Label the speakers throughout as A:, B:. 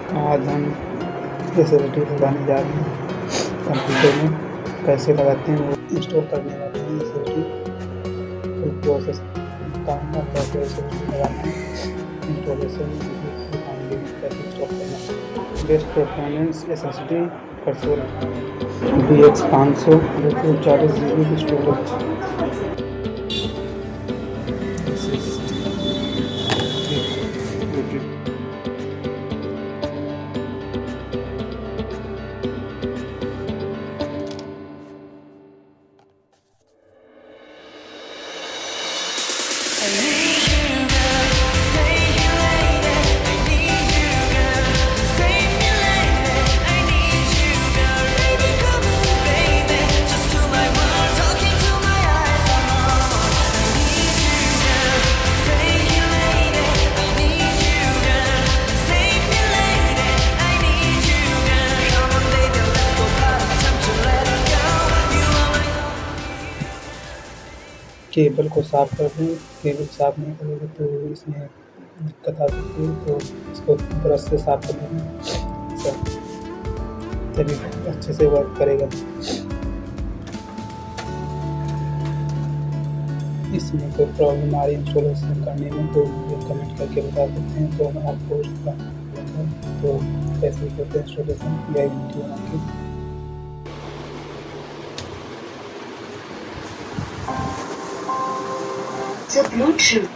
A: आज हम एसएसडी लगाने जा रहे हैं कंप्यूटर में। कैसे लगाते हैं वो इंस्टॉल करने वाले हैं एसएसडी। फुल प्रोसेस बताऊँगा कैसे एसएसडी लगाना है, इंस्टॉलेशन दिखाएंगे कैसे इंस्टॉल करना है। बेस्ट परफॉर्मेंस एसएसडी परसोल BX 500 240 GB स्टोरेज। केबल को साफ़ कर दें। केबल साफ़ नहीं करेंगे तो इसमें दिक्कत आ सकती है, तो इसको ब्रश से साफ़ कर देंगे तभी अच्छे से वर्क करेगा। इसमें कोई प्रॉब्लम आ रही है इंस्टॉलेशन करने में तो कमेंट करके बता सकते हैं, तो हम आपको उसका तो कैसे करते हैं इंस्टॉलेशन या वीडियो बना के।
B: The Bluetooth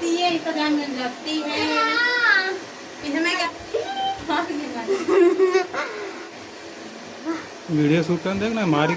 C: ये इंस्टाग्राम में लगती है इसमें क्या
A: वीडियो शूट कर देखना हमारी